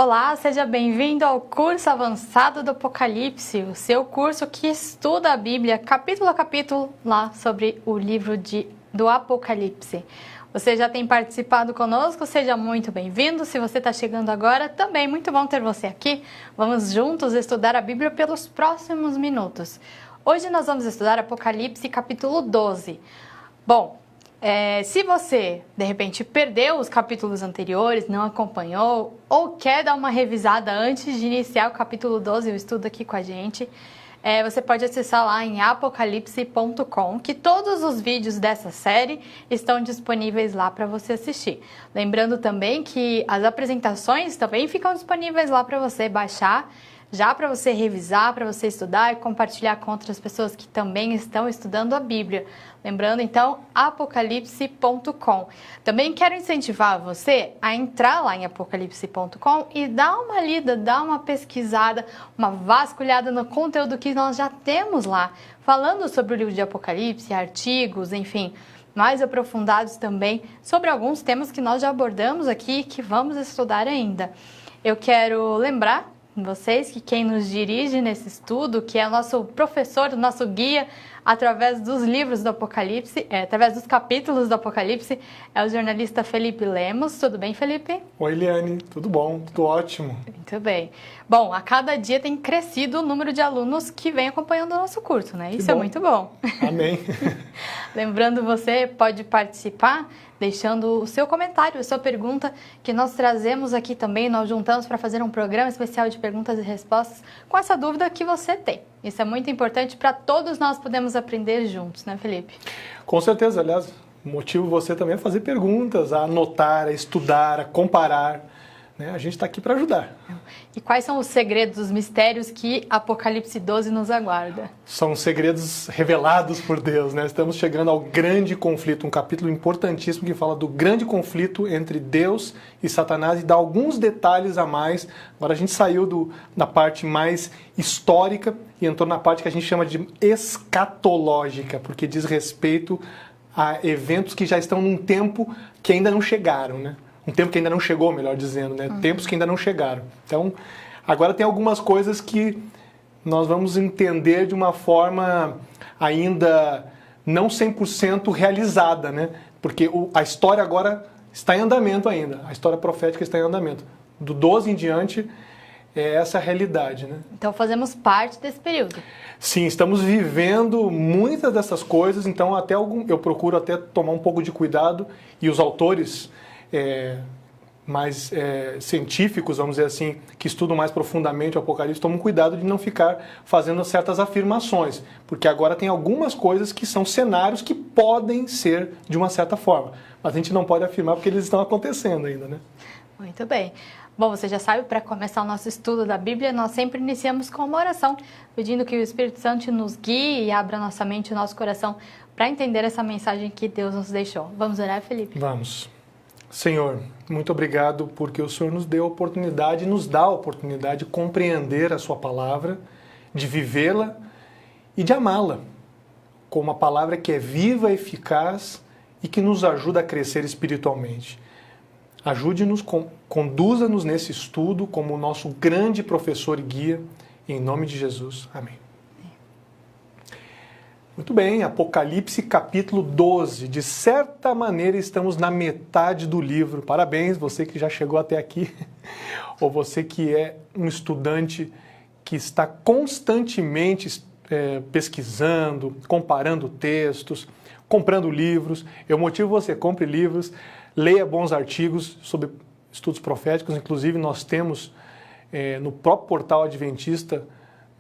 Olá, seja bem-vindo ao curso avançado do Apocalipse, o seu curso que estuda a Bíblia capítulo a capítulo lá sobre o livro do Apocalipse. Você já tem participado conosco, seja muito bem-vindo. Se você está chegando agora, também muito bom ter você aqui. Vamos juntos estudar a Bíblia pelos próximos minutos. Hoje nós vamos estudar Apocalipse capítulo 12. Bom, se você, de repente, perdeu os capítulos anteriores, não acompanhou, ou quer dar uma revisada antes de iniciar o capítulo 12, o estudo aqui com a gente, você pode acessar lá em apocalipse.com, que todos os vídeos dessa série estão disponíveis lá para você assistir. Lembrando também que as apresentações também ficam disponíveis lá para você baixar, já para você revisar, para você estudar e compartilhar com outras pessoas que também estão estudando a Bíblia. Lembrando, então, apocalipse.com. Também quero incentivar você a entrar lá em apocalipse.com e dar uma lida, dar uma pesquisada, uma vasculhada no conteúdo que nós já temos lá, falando sobre o livro de Apocalipse, artigos, enfim, mais aprofundados também sobre alguns temas que nós já abordamos aqui e que vamos estudar ainda. Eu quero lembrar vocês que quem nos dirige nesse estudo, que é o nosso professor, o nosso guia através dos livros do Apocalipse, através dos capítulos do Apocalipse, é o jornalista Felipe Lemos. Tudo bem, Felipe? Oi, Eliane. Tudo bom? Tudo ótimo. Muito bem. Bom, a cada dia tem crescido o número de alunos que vem acompanhando o nosso curso, né? Isso é muito bom. Amém. Lembrando, você pode participar deixando o seu comentário, a sua pergunta, que nós trazemos aqui também, nós juntamos para fazer um programa especial de perguntas e respostas com essa dúvida que você tem. Isso é muito importante para todos nós podermos aprender juntos, né, Felipe? Com certeza, aliás, motivo você também a fazer perguntas, a anotar, a estudar, a comparar, né? A gente está aqui para ajudar. E quais são os segredos, os mistérios que Apocalipse 12 nos aguarda? São segredos revelados por Deus, né? Estamos chegando ao grande conflito, um capítulo importantíssimo que fala do grande conflito entre Deus e Satanás e dá alguns detalhes a mais. Agora a gente saiu da parte mais histórica e entrou na parte que a gente chama de escatológica, porque diz respeito a eventos que já estão num tempo que ainda não chegaram, né? Um tempo que ainda não chegou, melhor dizendo, né? Tempos que ainda não chegaram. Então, agora tem algumas coisas que nós vamos entender de uma forma ainda não 100% realizada, né? Porque a história agora está em andamento ainda. A história profética está em andamento. Do 12 em diante, é essa a realidade, né? Então, fazemos parte desse período. Sim, estamos vivendo muitas dessas coisas, então eu procuro até tomar um pouco de cuidado e os autores mais científicos, vamos dizer assim, que estudam mais profundamente o Apocalipse, tomam cuidado de não ficar fazendo certas afirmações, porque agora tem algumas coisas que são cenários que podem ser de uma certa forma, mas a gente não pode afirmar porque eles estão acontecendo ainda, né? Muito bem. Bom, você já sabe, para começar o nosso estudo da Bíblia, nós sempre iniciamos com uma oração, pedindo que o Espírito Santo nos guie e abra nossa mente e nosso coração para entender essa mensagem que Deus nos deixou. Vamos orar, Felipe? Vamos. Senhor, muito obrigado porque o Senhor nos deu a oportunidade, nos dá a oportunidade de compreender a sua palavra, de vivê-la e de amá-la, com uma palavra que é viva, eficaz e que nos ajuda a crescer espiritualmente. Ajude-nos, conduza-nos nesse estudo como o nosso grande professor e guia, em nome de Jesus. Amém. Muito bem, Apocalipse capítulo 12. De certa maneira estamos na metade do livro. Parabéns, você que já chegou até aqui, ou você que é um estudante que está constantemente pesquisando, comparando textos, comprando livros. Eu motivo você, compre livros, leia bons artigos sobre estudos proféticos. Inclusive nós temos no próprio portal Adventista,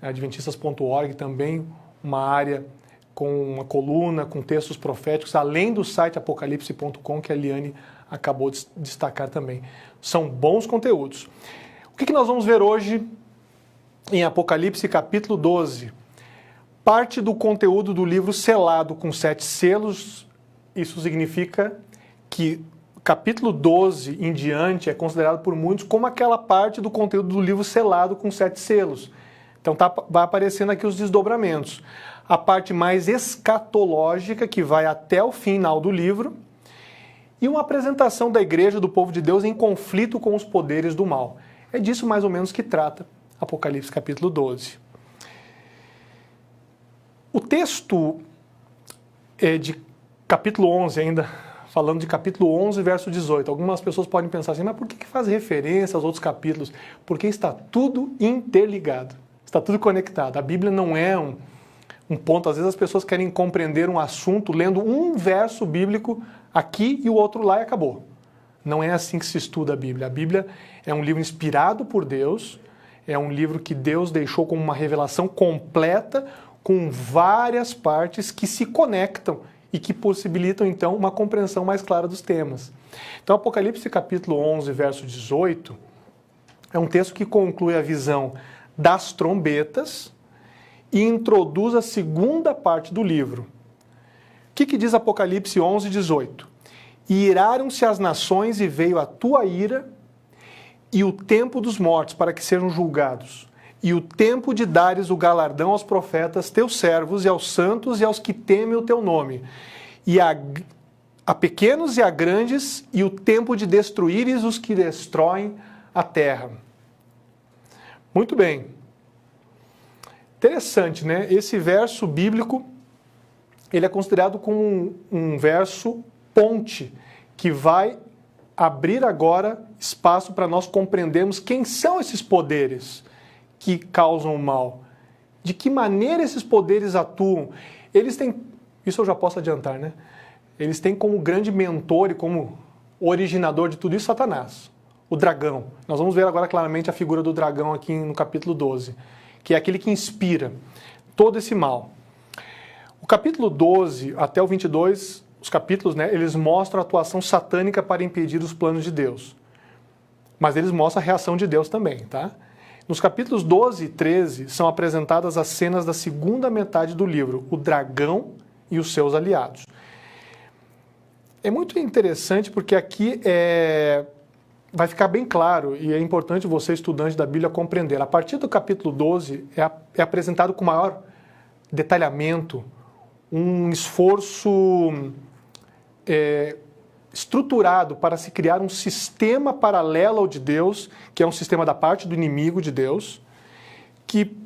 adventistas.org também, uma área com uma coluna, com textos proféticos, além do site apocalipse.com, que a Eliane acabou de destacar também. São bons conteúdos. O que nós vamos ver hoje em Apocalipse capítulo 12? Parte do conteúdo do livro selado com 7 selos. Isso significa que capítulo 12 em diante é considerado por muitos como aquela parte do conteúdo do livro selado com 7 selos. Então vai aparecendo aqui os desdobramentos. A parte mais escatológica, que vai até o final do livro, e uma apresentação da igreja, do povo de Deus, em conflito com os poderes do mal. É disso mais ou menos que trata Apocalipse capítulo 12. O texto de capítulo 11 ainda, falando de capítulo 11, verso 18. Algumas pessoas podem pensar assim, mas por que faz referência aos outros capítulos? Porque está tudo interligado, está tudo conectado. A Bíblia não é um ponto, às vezes as pessoas querem compreender um assunto lendo um verso bíblico aqui e o outro lá e acabou. Não é assim que se estuda a Bíblia. A Bíblia é um livro inspirado por Deus, é um livro que Deus deixou como uma revelação completa, com várias partes que se conectam e que possibilitam, então, uma compreensão mais clara dos temas. Então, Apocalipse capítulo 11, verso 18, é um texto que conclui a visão das trombetas e introduz a segunda parte do livro. O que diz Apocalipse 11, 18? E iraram-se as nações e veio a tua ira e o tempo dos mortos para que sejam julgados. E o tempo de dares o galardão aos profetas, teus servos, e aos santos e aos que temem o teu nome. E a pequenos e a grandes, e o tempo de destruíres os que destroem a terra. Muito bem. Interessante, né? Esse verso bíblico, ele é considerado como um verso ponte, que vai abrir agora espaço para nós compreendermos quem são esses poderes que causam o mal. De que maneira esses poderes atuam? Eles têm, isso eu já posso adiantar, né? Eles têm como grande mentor e como originador de tudo isso Satanás, o dragão. Nós vamos ver agora claramente a figura do dragão aqui no capítulo 12, que é aquele que inspira todo esse mal. O capítulo 12 até o 22, os capítulos, né, eles mostram a atuação satânica para impedir os planos de Deus. Mas eles mostram a reação de Deus também, tá? Nos capítulos 12 e 13 são apresentadas as cenas da segunda metade do livro, o dragão e os seus aliados. É muito interessante porque aqui vai ficar bem claro, e é importante você, estudante da Bíblia, compreender. A partir do capítulo 12 é apresentado com maior detalhamento um esforço estruturado para se criar um sistema paralelo ao de Deus, que é um sistema da parte do inimigo de Deus, que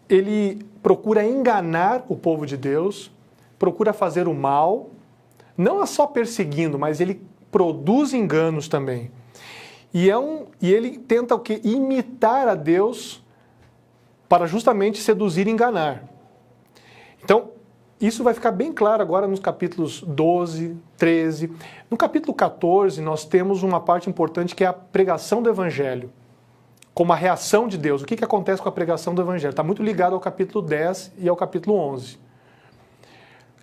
ele procura enganar o povo de Deus, procura fazer o mal, não é só perseguindo, mas ele produz enganos também. E ele tenta o quê? Imitar a Deus para justamente seduzir e enganar. Então, isso vai ficar bem claro agora nos capítulos 12, 13. No capítulo 14, nós temos uma parte importante que é a pregação do Evangelho, como a reação de Deus. O que acontece com a pregação do Evangelho? Está muito ligado ao capítulo 10 e ao capítulo 11.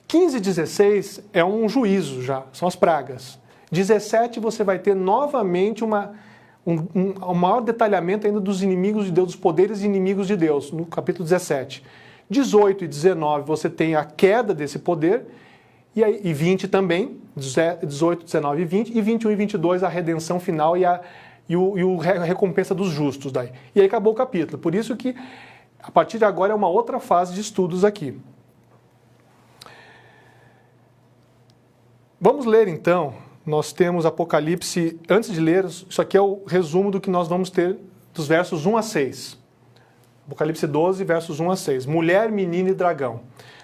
15 e 16 é um juízo já, são as pragas. 17 você vai ter novamente um maior detalhamento ainda dos inimigos de Deus, dos poderes inimigos de Deus, no capítulo 17. 18 e 19 você tem a queda desse poder, e 20 também, 18, 19 e 20, e 21 e 22 a redenção final e a recompensa dos justos. Daí. E aí acabou o capítulo. Por isso que, a partir de agora, é uma outra fase de estudos aqui. Vamos ler então, nós temos Apocalipse, antes de ler, isso aqui é o resumo do que nós vamos ter dos versos 1 a 6. Apocalipse 12, versos 1 a 6. Mulher, menina e dragão.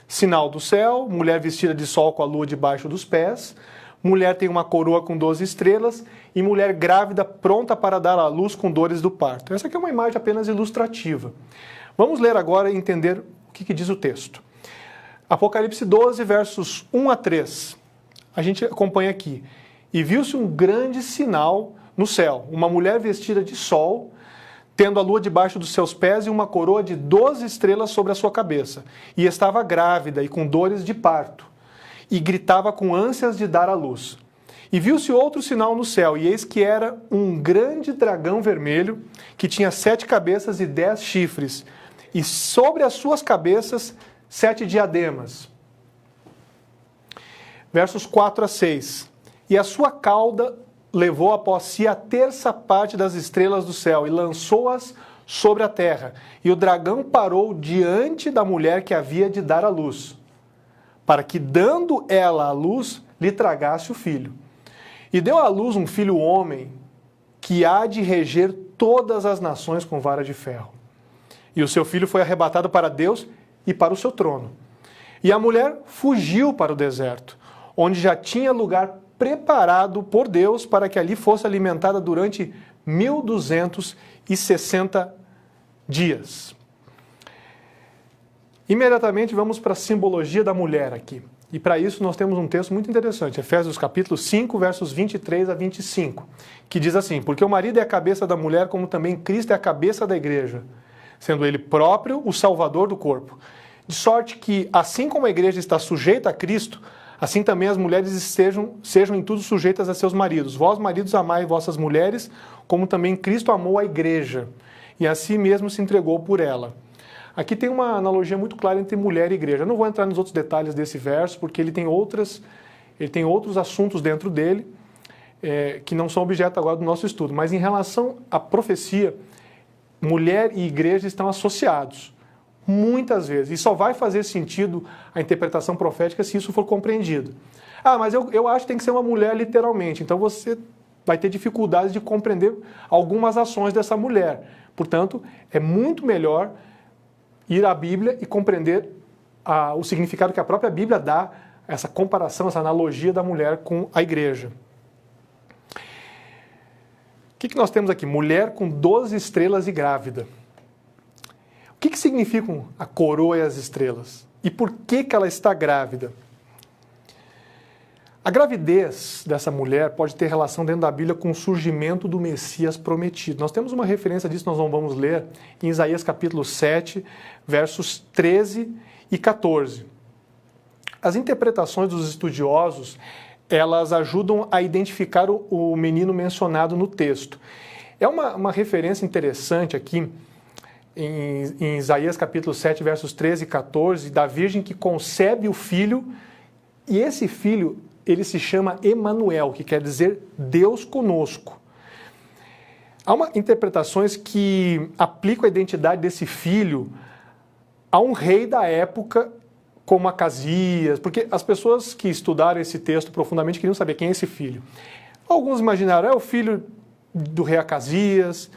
Sinal do céu, mulher vestida de sol com a lua debaixo dos pés. Mulher tem uma coroa com 12 estrelas. E mulher grávida pronta para dar à luz com dores do parto. Essa aqui é uma imagem apenas ilustrativa. Vamos ler agora e entender o que diz o texto. Apocalipse 12, versos 1 a 3. A gente acompanha aqui. E viu-se um grande sinal no céu. Uma mulher vestida de sol, tendo a lua debaixo dos seus pés e uma coroa de 12 estrelas sobre a sua cabeça. E estava grávida e com dores de parto. E gritava com ânsias de dar à luz. E viu-se outro sinal no céu, e eis que era um grande dragão vermelho, que tinha 7 cabeças e 10 chifres. E sobre as suas cabeças 7 diademas. Versos 4 a 6. E a sua cauda levou após si a terça parte das estrelas do céu e lançou-as sobre a terra. E o dragão parou diante da mulher que havia de dar à luz, para que, dando ela à luz, lhe tragasse o filho. E deu à luz um filho homem, que há de reger todas as nações com vara de ferro. E o seu filho foi arrebatado para Deus e para o seu trono. E a mulher fugiu para o deserto, onde já tinha lugar preparado por Deus para que ali fosse alimentada durante 1260 dias. Imediatamente vamos para a simbologia da mulher aqui. E para isso nós temos um texto muito interessante, Efésios capítulo 5, versos 23 a 25, que diz assim: porque o marido é a cabeça da mulher, como também Cristo é a cabeça da igreja, sendo ele próprio o salvador do corpo. De sorte que, assim como a igreja está sujeita a Cristo, assim também as mulheres sejam em tudo sujeitas a seus maridos. Vós, maridos, amai vossas mulheres, como também Cristo amou a igreja, e a si mesmo se entregou por ela. Aqui tem uma analogia muito clara entre mulher e igreja. Eu não vou entrar nos outros detalhes desse verso, porque ele tem outros assuntos dentro dele, que não são objeto agora do nosso estudo. Mas em relação à profecia, mulher e igreja estão associados, muitas vezes. E só vai fazer sentido a interpretação profética se isso for compreendido. Ah, mas eu acho que tem que ser uma mulher literalmente. Então você vai ter dificuldades de compreender algumas ações dessa mulher. Portanto, é muito melhor ir à Bíblia e compreender o significado que a própria Bíblia dá, essa comparação, essa analogia da mulher com a igreja. O que nós temos aqui? Mulher com 12 estrelas e grávida. O que significam a coroa e as estrelas? E por que ela está grávida? A gravidez dessa mulher pode ter relação dentro da Bíblia com o surgimento do Messias prometido. Nós temos uma referência disso, nós não vamos ler, em Isaías capítulo 7, versos 13 e 14. As interpretações dos estudiosos, elas ajudam a identificar o menino mencionado no texto. É uma referência interessante aqui, em Isaías capítulo 7, versos 13 e 14, da virgem que concebe o filho, e esse filho, ele se chama Emanuel, que quer dizer Deus conosco. Há interpretações que aplicam a identidade desse filho a um rei da época, como Acasias, porque as pessoas que estudaram esse texto profundamente queriam saber quem é esse filho. Alguns imaginaram, é o filho do rei Acasias,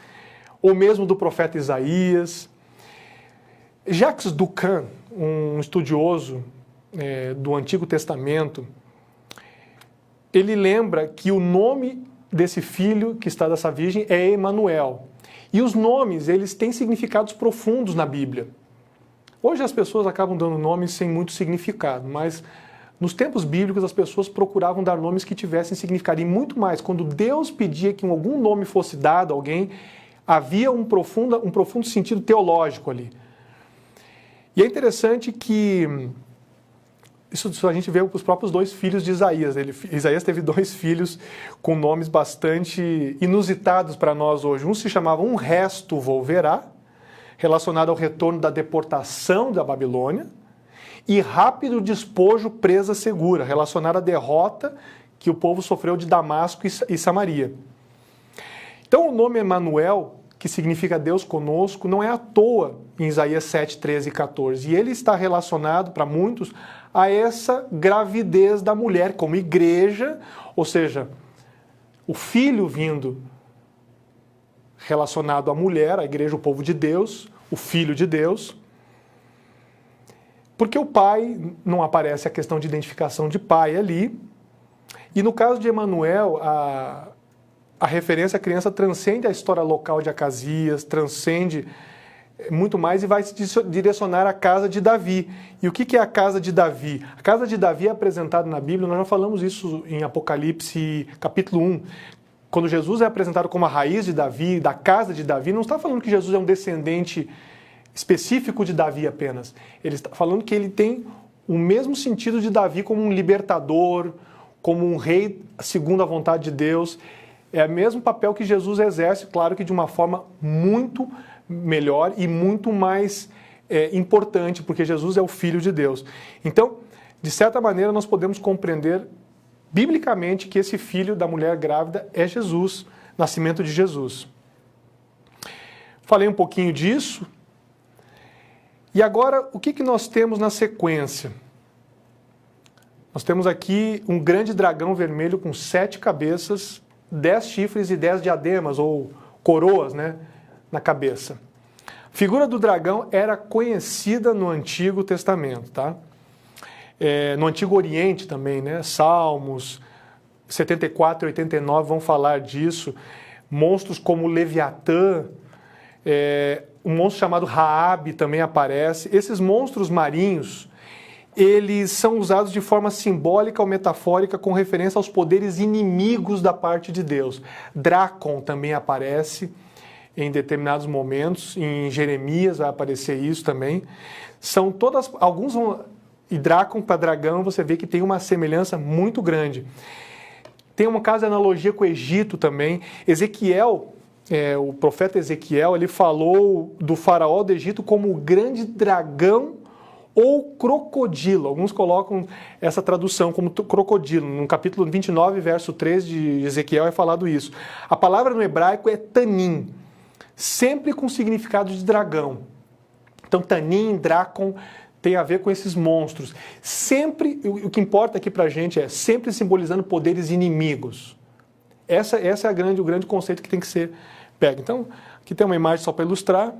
ou mesmo do profeta Isaías. Jacques Ducan, um estudioso do Antigo Testamento, ele lembra que o nome desse filho que está dessa virgem é Emanuel. E os nomes, eles têm significados profundos na Bíblia. Hoje as pessoas acabam dando nomes sem muito significado, mas nos tempos bíblicos as pessoas procuravam dar nomes que tivessem significado. E muito mais, quando Deus pedia que algum nome fosse dado a alguém, havia um profundo sentido teológico ali. E é interessante que isso a gente vê para os próprios dois filhos de Isaías. Isaías teve dois filhos com nomes bastante inusitados para nós hoje. Um se chamava Um Resto Volverá, relacionado ao retorno da deportação da Babilônia, e Rápido Despojo, Presa Segura, relacionado à derrota que o povo sofreu de Damasco e Samaria. Então o nome Emanuel, que significa Deus conosco, não é à toa em Isaías 7, 13 e 14. E ele está relacionado, para muitos, a essa gravidez da mulher como igreja, ou seja, o filho vindo relacionado à mulher, a igreja, o povo de Deus, o filho de Deus. Porque o pai, não aparece a questão de identificação de pai ali. E no caso de Emanuel, a referência à criança transcende a história local de Acasias, transcende muito mais e vai se direcionar à casa de Davi. E o que é a casa de Davi? A casa de Davi é apresentada na Bíblia, nós já falamos isso em Apocalipse capítulo 1. Quando Jesus é apresentado como a raiz de Davi, da casa de Davi, não está falando que Jesus é um descendente específico de Davi apenas. Ele está falando que ele tem o mesmo sentido de Davi como um libertador, como um rei segundo a vontade de Deus. É o mesmo papel que Jesus exerce, claro que de uma forma muito melhor e muito mais importante, porque Jesus é o Filho de Deus. Então, de certa maneira, nós podemos compreender biblicamente que esse filho da mulher grávida é Jesus, nascimento de Jesus. Falei um pouquinho disso. E agora, o que nós temos na sequência? Nós temos aqui um grande dragão vermelho com 7 cabeças, 10 chifres e 10 diademas, ou coroas, né, na cabeça. A figura do dragão era conhecida no Antigo Testamento, tá? No Antigo Oriente também, né? Salmos 74 e 89 vão falar disso. Monstros como Leviatã, um monstro chamado Raabe também aparece. Esses monstros marinhos, eles são usados de forma simbólica ou metafórica com referência aos poderes inimigos da parte de Deus. Drácon também aparece em determinados momentos, em Jeremias vai aparecer isso também. São todas, alguns vão, e Drácon para dragão você vê que tem uma semelhança muito grande. Tem um caso de analogia com o Egito também. Ezequiel, o profeta Ezequiel, ele falou do faraó do Egito como o grande dragão ou crocodilo. Alguns colocam essa tradução como crocodilo. No capítulo 29, verso 3 de Ezequiel é falado isso. A palavra no hebraico é tanim, sempre com significado de dragão. Então, tanim, drácon, tem a ver com esses monstros. Sempre, o que importa aqui pra gente é sempre simbolizando poderes inimigos. Essa é o grande conceito que tem que ser pego. Então, aqui tem uma imagem só para ilustrar.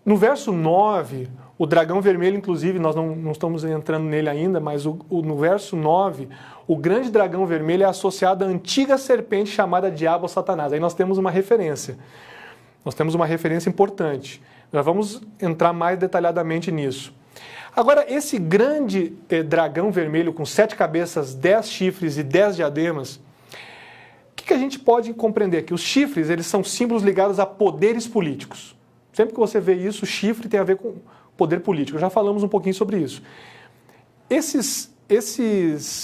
No verso 9, o dragão vermelho, inclusive, nós não estamos entrando nele ainda, mas no verso 9, o grande dragão vermelho é associado à antiga serpente chamada Diabo ou Satanás. Aí nós temos uma referência. Nós temos uma referência importante. Já vamos entrar mais detalhadamente nisso. Agora, esse grande dragão vermelho com 7 cabeças, 10 chifres e 10 diademas, o que a gente pode compreender? Que os chifres, eles são símbolos ligados a poderes políticos. Sempre que você vê isso, o chifre tem a ver com poder político. Já falamos um pouquinho sobre isso. Esses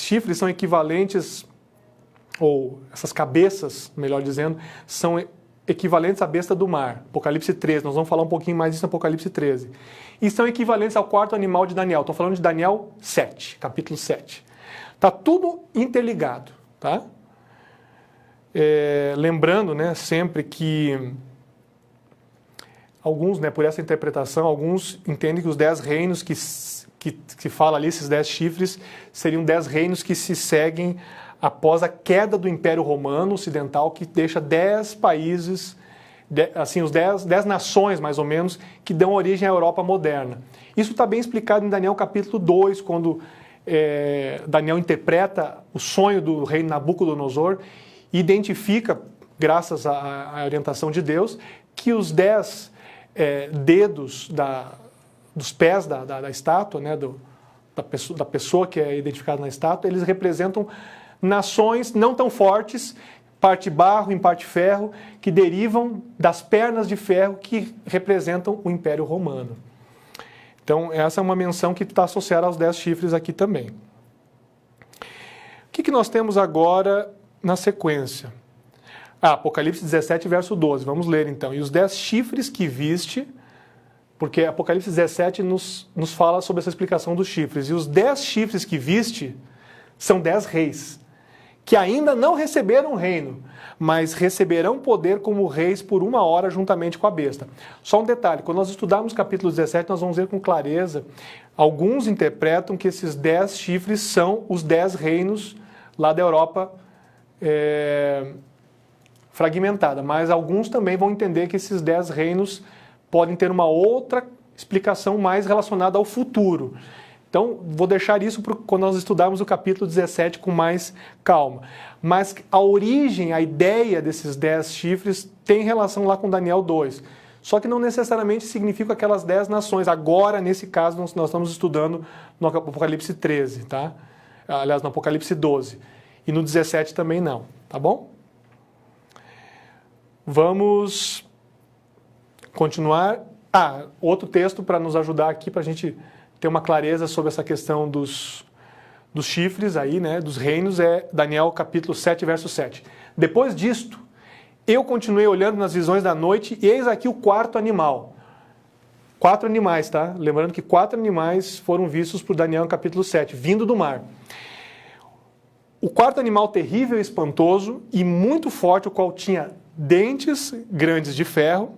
chifres são equivalentes, ou essas cabeças, melhor dizendo, são equivalentes à besta do mar. Apocalipse 13, nós vamos falar um pouquinho mais disso no Apocalipse 13. E são equivalentes ao quarto animal de Daniel. Estou falando de Daniel 7, capítulo 7. Está tudo interligado, tá? Lembrando, né, sempre que alguns, né, por essa interpretação, alguns entendem que os 10 reinos que fala ali, esses 10 chifres, seriam 10 reinos que se seguem após a queda do Império Romano Ocidental, que deixa 10 países, assim, os 10 nações, mais ou menos, que dão origem à Europa moderna. Isso está bem explicado em Daniel capítulo 2, quando Daniel interpreta o sonho do rei Nabucodonosor e identifica, graças à orientação de Deus, que os 10 dedos dos pés da estátua, né, da pessoa que é identificada na estátua, eles representam nações não tão fortes, parte barro, em parte ferro, que derivam das pernas de ferro que representam o Império Romano. Então, essa é uma menção que está associada aos 10 chifres aqui também. O que nós temos agora na sequência? Apocalipse 17, verso 12. Vamos ler então. E os 10 chifres que viste, porque Apocalipse 17 nos fala sobre essa explicação dos chifres. E os 10 chifres que viste são 10 reis, que ainda não receberam reino, mas receberão poder como reis por 1 hora juntamente com a besta. Só um detalhe, quando nós estudarmos capítulo 17, nós vamos ver com clareza, alguns interpretam que esses 10 chifres são os 10 reinos lá da Europa fragmentada, mas alguns também vão entender que esses 10 reinos podem ter uma outra explicação mais relacionada ao futuro. Então, vou deixar isso para quando nós estudarmos o capítulo 17 com mais calma. Mas a origem, a ideia desses 10 chifres tem relação lá com Daniel 2. Só que não necessariamente significa aquelas 10 nações. Agora, nesse caso, nós estamos estudando no Apocalipse 13, tá? Aliás, no Apocalipse 12. E no 17 também não, tá bom? Vamos continuar. Outro texto para nos ajudar aqui, para a gente ter uma clareza sobre essa questão dos chifres aí, né, dos reinos, é Daniel capítulo 7, verso 7. Depois disto, eu continuei olhando nas visões da noite e eis aqui o 4º animal. 4 animais, tá? Lembrando que 4 animais foram vistos por Daniel no capítulo 7, vindo do mar. O 4º animal terrível e espantoso e muito forte, o qual tinha dentes grandes de ferro,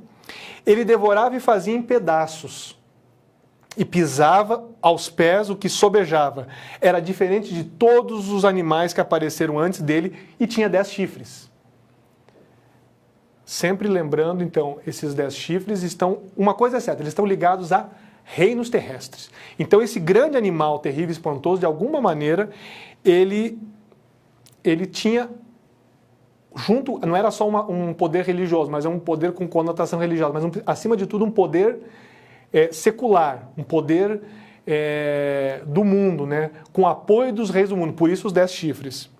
ele devorava e fazia em pedaços e pisava aos pés o que sobejava. Era diferente de todos os animais que apareceram antes dele e tinha 10 chifres. Sempre lembrando, então, esses 10 chifres estão... Uma coisa é certa, eles estão ligados a reinos terrestres. Então, esse grande animal terrível e espantoso, de alguma maneira, ele tinha... junto, não era só um poder religioso, mas é um poder com conotação religiosa, mas acima de tudo um poder secular, um poder do mundo, né? Com apoio dos reis do mundo, por isso os 10 chifres.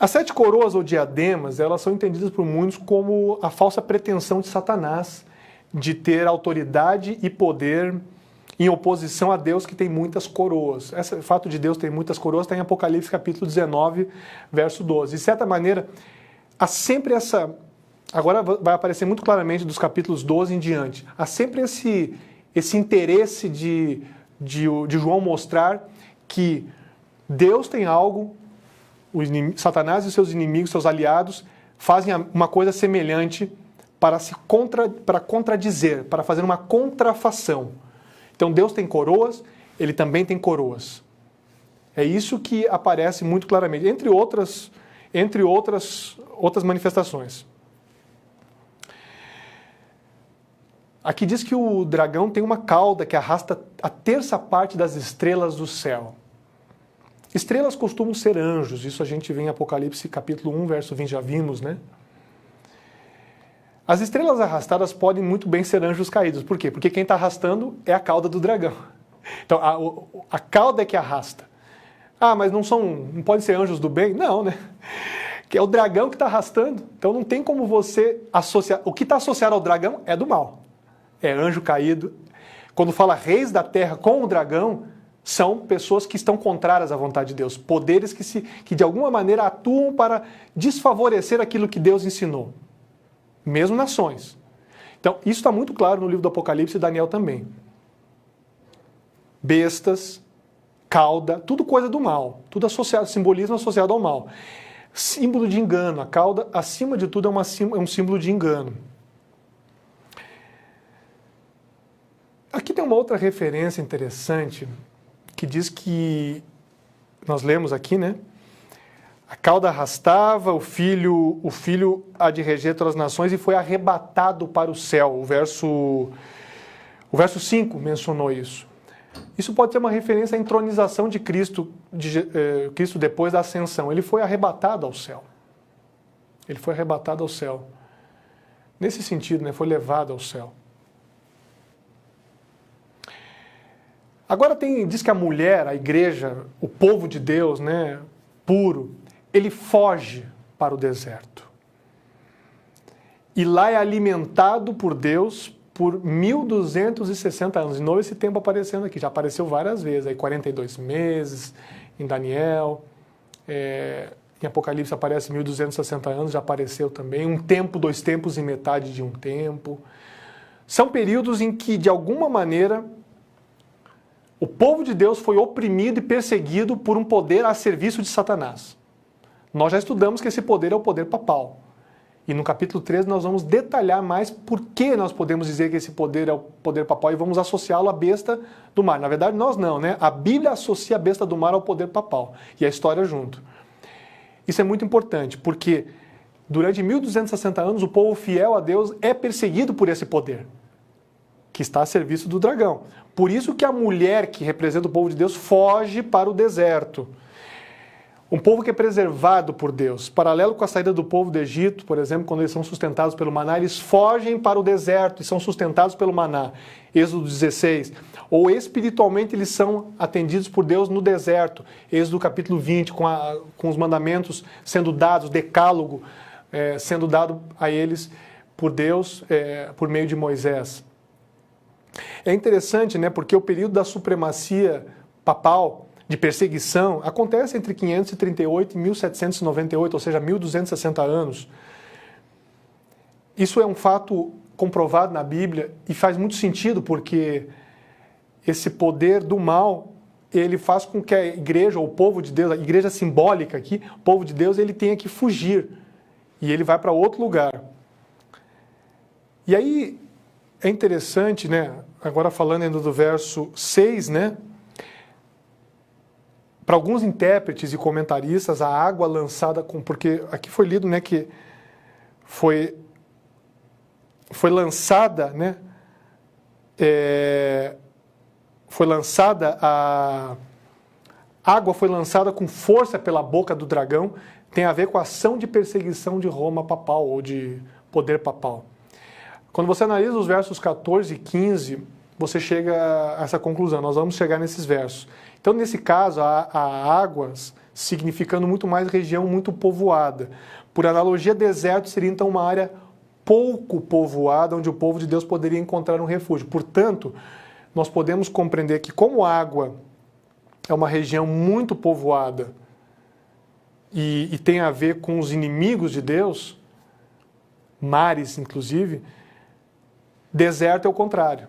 As 7 coroas ou diademas, elas são entendidas por muitos como a falsa pretensão de Satanás de ter autoridade e poder em oposição a Deus, que tem muitas coroas. Esse fato de Deus ter muitas coroas está em Apocalipse capítulo 19, verso 12. De certa maneira, há sempre essa... Agora vai aparecer muito claramente dos capítulos 12 em diante. Há sempre esse interesse de João mostrar que Deus tem algo, Satanás e seus inimigos, seus aliados, fazem uma coisa semelhante para contradizer, para fazer uma contrafação. Então Deus tem coroas, ele também tem coroas. É isso que aparece muito claramente, entre outras manifestações. Aqui diz que o dragão tem uma cauda que arrasta a terça parte das estrelas do céu. Estrelas costumam ser anjos, isso a gente vê em Apocalipse capítulo 1, verso 20, já vimos, né? As estrelas arrastadas podem muito bem ser anjos caídos. Por quê? Porque quem está arrastando é a cauda do dragão. Então, a cauda é que arrasta. Ah, mas não podem ser anjos do bem? Não, né? Que é o dragão que está arrastando. Então não tem como você associar... O que está associado ao dragão é do mal. É anjo caído. Quando fala reis da terra com o dragão, são pessoas que estão contrárias à vontade de Deus. Poderes que de alguma maneira atuam para desfavorecer aquilo que Deus ensinou. Mesmo nações. Então, isso está muito claro no livro do Apocalipse e Daniel também. Bestas, cauda, tudo coisa do mal. Tudo associado, simbolismo associado ao mal. Símbolo de engano. A cauda, acima de tudo, é um símbolo de engano. Aqui tem uma outra referência interessante que diz que, nós lemos aqui, né? A cauda arrastava, o filho há de reger todas as nações e foi arrebatado para o céu. O verso 5 mencionou isso. Isso pode ser uma referência à entronização de Cristo, Cristo depois da ascensão. Ele foi arrebatado ao céu. Ele foi arrebatado ao céu. Nesse sentido, né? Foi levado ao céu. Agora diz que a mulher, a igreja, o povo de Deus, né, puro, ele foge para o deserto. E lá é alimentado por Deus por 1260 anos. De novo esse tempo aparecendo aqui, já apareceu várias vezes, aí 42 meses, em Daniel, em Apocalipse aparece 1260 anos, já apareceu também, um tempo, 2 tempos e metade de um tempo. São períodos em que, de alguma maneira, o povo de Deus foi oprimido e perseguido por um poder a serviço de Satanás. Nós já estudamos que esse poder é o poder papal. E no capítulo 13 nós vamos detalhar mais por que nós podemos dizer que esse poder é o poder papal e vamos associá-lo à besta do mar. Na verdade, nós não, né? A Bíblia associa a besta do mar ao poder papal e a história junto. Isso é muito importante, porque durante 1260 anos o povo fiel a Deus é perseguido por esse poder, que está a serviço do dragão. Por isso que a mulher que representa o povo de Deus foge para o deserto. Um povo que é preservado por Deus. Paralelo com a saída do povo do Egito, por exemplo, quando eles são sustentados pelo maná, eles fogem para o deserto e são sustentados pelo maná. Êxodo 16. Ou espiritualmente eles são atendidos por Deus no deserto. Êxodo capítulo 20, com os mandamentos sendo dados, decálogo sendo dado a eles por Deus, por meio de Moisés. É interessante, né, porque o período da supremacia papal, de perseguição, acontece entre 538 e 1798, ou seja, 1260 anos. Isso é um fato comprovado na Bíblia e faz muito sentido, porque esse poder do mal, ele faz com que a igreja, ou o povo de Deus, a igreja simbólica aqui, o povo de Deus, ele tenha que fugir. E ele vai para outro lugar. E aí, é interessante, né? Agora falando ainda do verso 6, né? para alguns intérpretes e comentaristas, a água lançada porque aqui foi lido, né, que foi lançada, né, foi lançada a água foi lançada com força pela boca do dragão, tem a ver com a ação de perseguição de Roma papal ou de poder papal. Quando você analisa os versos 14 e 15, você chega a essa conclusão. Nós vamos chegar nesses versos. Então, nesse caso, há águas significando muito mais região muito povoada. Por analogia, deserto seria então uma área pouco povoada, onde o povo de Deus poderia encontrar um refúgio. Portanto, nós podemos compreender que como a água é uma região muito povoada e tem a ver com os inimigos de Deus, mares inclusive, deserto é o contrário.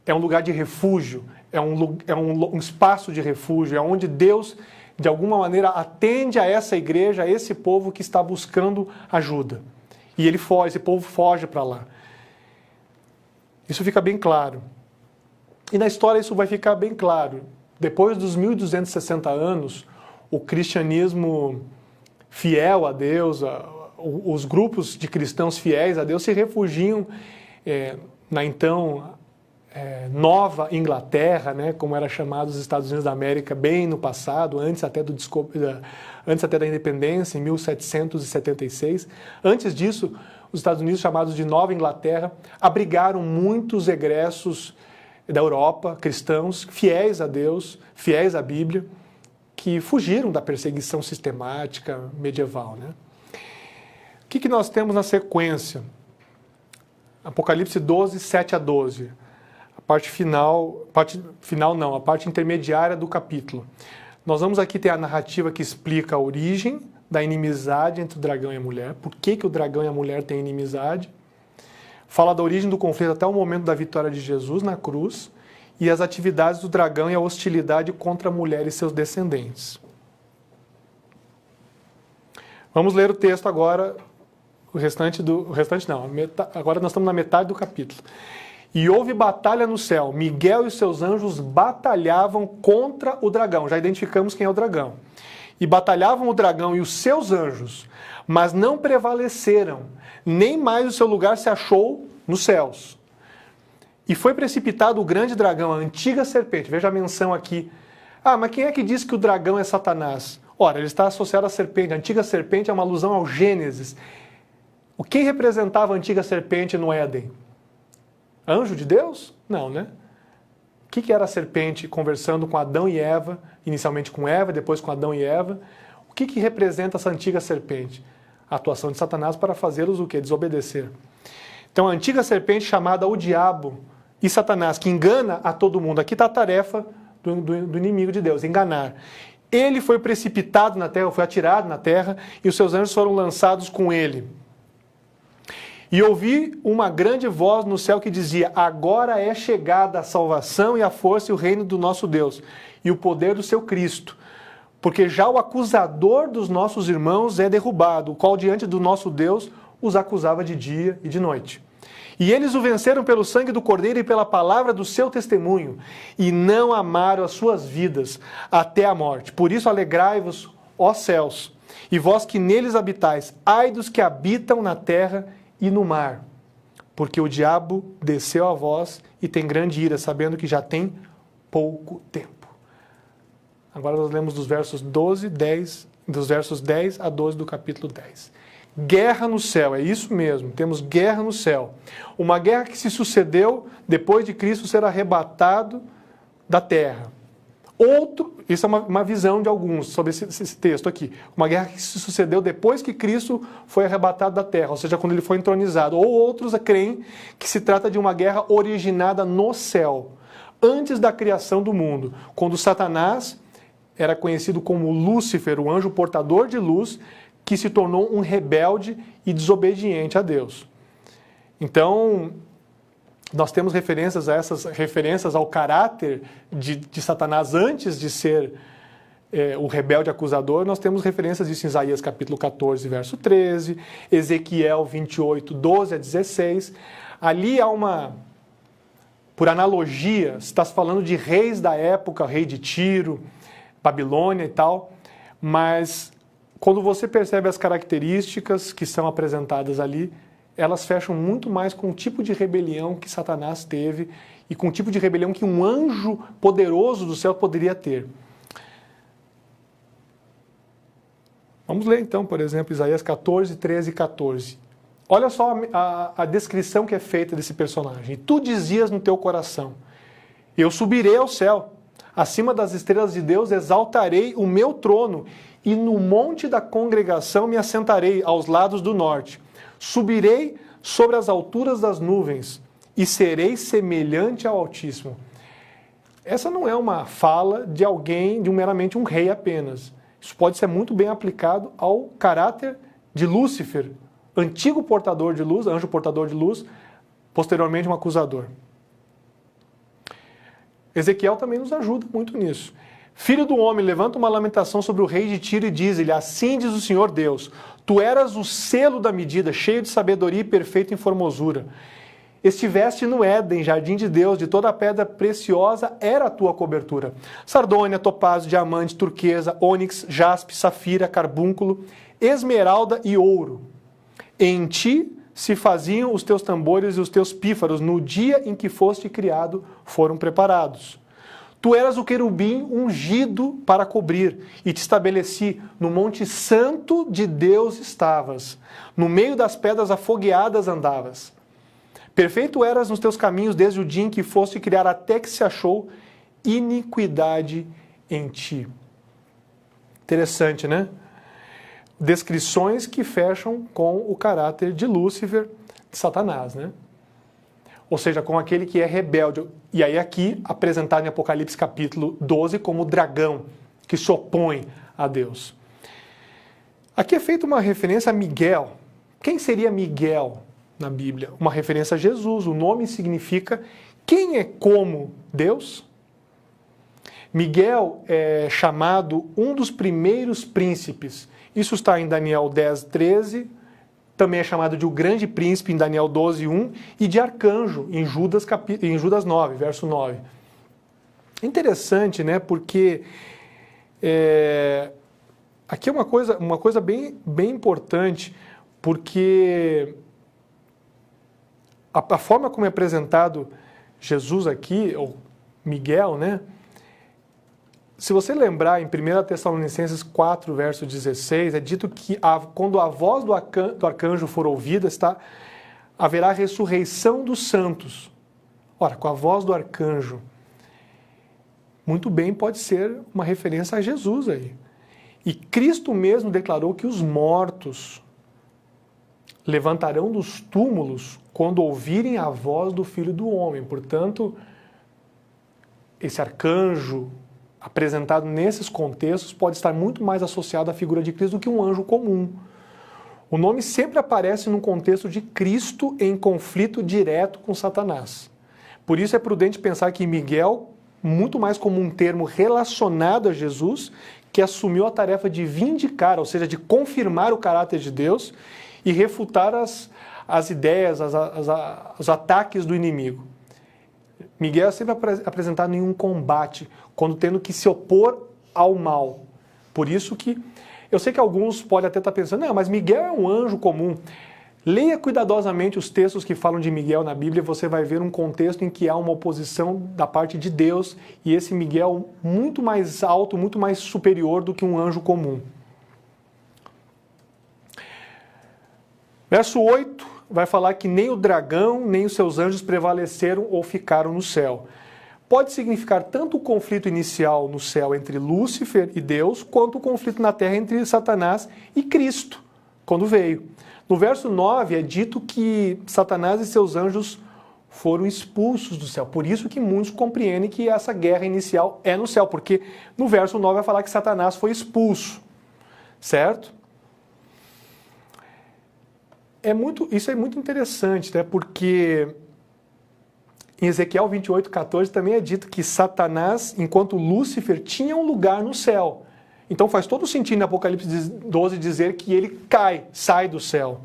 É um lugar de refúgio, é um espaço de refúgio, é onde Deus, de alguma maneira, atende a essa igreja, a esse povo que está buscando ajuda. E ele foge, esse povo foge para lá. Isso fica bem claro. E na história isso vai ficar bem claro. Depois dos 1260 anos, o cristianismo fiel a Deus, os grupos de cristãos fiéis a Deus se refugiam na então Nova Inglaterra, né, como era chamado os Estados Unidos da América, bem no passado, antes até da independência, em 1776. Antes disso, os Estados Unidos, chamados de Nova Inglaterra, abrigaram muitos egressos da Europa, cristãos, fiéis a Deus, fiéis à Bíblia, que fugiram da perseguição sistemática medieval, né? O que nós temos na sequência? Apocalipse 12, 7 a 12. A parte intermediária do capítulo. Nós vamos aqui ter a narrativa que explica a origem da inimizade entre o dragão e a mulher. Por que o dragão e a mulher têm inimizade? Fala da origem do conflito até o momento da vitória de Jesus na cruz e as atividades do dragão e a hostilidade contra a mulher e seus descendentes. Vamos ler o texto agora, agora nós estamos na metade do capítulo. E houve batalha no céu, Miguel e os seus anjos batalhavam contra o dragão, já identificamos quem é o dragão. E batalhavam o dragão e os seus anjos, mas não prevaleceram, nem mais o seu lugar se achou nos céus. E foi precipitado o grande dragão, a antiga serpente. Veja a menção aqui. Mas quem é que diz que o dragão é Satanás? Ora, ele está associado à serpente. A antiga serpente é uma alusão ao Gênesis. Quem representava a antiga serpente no Éden? Anjo de Deus? Não, né? O que era a serpente conversando com Adão e Eva, inicialmente com Eva, depois com Adão e Eva? O que representa essa antiga serpente? A atuação de Satanás para fazê-los o quê? Desobedecer. Então, a antiga serpente chamada o diabo e Satanás, que engana a todo mundo. Aqui está a tarefa do inimigo de Deus, enganar. Ele foi precipitado na terra, foi atirado na terra, e os seus anjos foram lançados com ele. E ouvi uma grande voz no céu que dizia: agora é chegada a salvação e a força e o reino do nosso Deus, e o poder do seu Cristo. Porque já o acusador dos nossos irmãos é derrubado, o qual diante do nosso Deus os acusava de dia e de noite. E eles o venceram pelo sangue do Cordeiro e pela palavra do seu testemunho, e não amaram as suas vidas até a morte. Por isso alegrai-vos, ó céus, e vós que neles habitais, ai dos que habitam na terra e no mar, porque o diabo desceu a vós e tem grande ira, sabendo que já tem pouco tempo. Agora nós lemos dos versos 10 a 12 do capítulo 10. Guerra no céu, é isso mesmo, temos guerra no céu. Uma guerra que se sucedeu depois de Cristo ser arrebatado da terra. Isso é uma visão de alguns sobre esse texto aqui. Uma guerra que se sucedeu depois que Cristo foi arrebatado da terra, ou seja, quando ele foi entronizado. Ou outros creem que se trata de uma guerra originada no céu, antes da criação do mundo, quando Satanás era conhecido como Lúcifer, o anjo portador de luz, que se tornou um rebelde e desobediente a Deus. Então, nós temos referências ao caráter de Satanás antes de ser o rebelde acusador. Nós temos referências disso em Isaías capítulo 14, verso 13, Ezequiel 28, 12 a 16. Ali há por analogia, se está falando de reis da época, rei de Tiro, Babilônia e tal, mas quando você percebe as características que são apresentadas ali, elas fecham muito mais com o tipo de rebelião que Satanás teve e com o tipo de rebelião que um anjo poderoso do céu poderia ter. Vamos ler então, por exemplo, Isaías 14, 13 e 14. Olha só a descrição que é feita desse personagem. Tu dizias no teu coração, eu subirei ao céu, acima das estrelas de Deus exaltarei o meu trono, e no monte da congregação me assentarei aos lados do norte. Subirei sobre as alturas das nuvens, e serei semelhante ao Altíssimo. Essa não é uma fala de alguém, de meramente um rei apenas. Isso pode ser muito bem aplicado ao caráter de Lúcifer, antigo portador de luz, anjo portador de luz, posteriormente um acusador. Ezequiel também nos ajuda muito nisso. Filho do homem, levanta uma lamentação sobre o rei de Tiro e diz-lhe, assim diz o Senhor Deus, tu eras o selo da medida, cheio de sabedoria e perfeito em formosura. Estiveste no Éden, jardim de Deus, de toda a pedra preciosa era a tua cobertura. Sardônia, topázio, diamante, turquesa, ônix, jaspe, safira, carbúnculo, esmeralda e ouro. Em ti se faziam os teus tambores e os teus pífaros, no dia em que foste criado, foram preparados. Tu eras o querubim ungido para cobrir, e te estabeleci, no monte santo de Deus estavas, no meio das pedras afogueadas andavas. Perfeito eras nos teus caminhos desde o dia em que foste criar, até que se achou iniquidade em ti. Interessante, né? Descrições que fecham com o caráter de Lúcifer, de Satanás, né? Ou seja, com aquele que é rebelde. E aí aqui, apresentado em Apocalipse capítulo 12 como o dragão, que se opõe a Deus. Aqui é feita uma referência a Miguel. Quem seria Miguel na Bíblia? Uma referência a Jesus. O nome significa quem é como Deus. Miguel é chamado um dos primeiros príncipes. Isso está em Daniel 10, 13, também é chamado de o grande príncipe em Daniel 12, 1, e de arcanjo em Judas 9, verso 9. Interessante, né? Porque aqui é uma coisa bem importante, porque a forma como é apresentado Jesus aqui, ou Miguel, né? Se você lembrar, em 1 Tessalonicenses 4, verso 16, é dito que quando a voz do arcanjo for ouvida, haverá ressurreição dos santos. Ora, com a voz do arcanjo, muito bem pode ser uma referência a Jesus aí. E Cristo mesmo declarou que os mortos levantarão dos túmulos quando ouvirem a voz do Filho do Homem. Portanto, esse arcanjo apresentado nesses contextos pode estar muito mais associado à figura de Cristo do que um anjo comum. O nome sempre aparece num contexto de Cristo em conflito direto com Satanás. Por isso é prudente pensar que Miguel, muito mais como um termo relacionado a Jesus, que assumiu a tarefa de vindicar, ou seja, de confirmar o caráter de Deus e refutar as ideias, os ataques do inimigo. Miguel é sempre apresentado em um combate, quando tendo que se opor ao mal. Por isso que, eu sei que alguns podem até estar pensando, não, mas Miguel é um anjo comum. Leia cuidadosamente os textos que falam de Miguel na Bíblia, você vai ver um contexto em que há uma oposição da parte de Deus, e esse Miguel muito mais alto, muito mais superior do que um anjo comum. Verso 8 vai falar que nem o dragão, nem os seus anjos prevaleceram ou ficaram no céu. Pode significar tanto o conflito inicial no céu entre Lúcifer e Deus, quanto o conflito na terra entre Satanás e Cristo, quando veio. No verso 9 é dito que Satanás e seus anjos foram expulsos do céu. Por isso que muitos compreendem que essa guerra inicial é no céu, porque no verso 9 vai falar que Satanás foi expulso, certo? Isso é muito interessante, né? Porque em Ezequiel 28, 14 também é dito que Satanás, enquanto Lúcifer, tinha um lugar no céu. Então faz todo sentido em Apocalipse 12 dizer que ele sai do céu.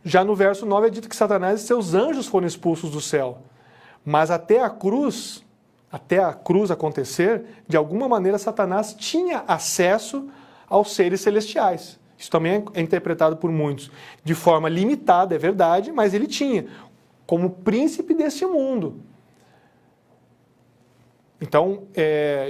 Já no verso 9 é dito que Satanás e seus anjos foram expulsos do céu. Mas até a cruz, até a cruz acontecer, de alguma maneira Satanás tinha acesso aos seres celestiais. Isso também é interpretado por muitos de forma limitada, é verdade, mas ele tinha, como príncipe desse mundo. Então,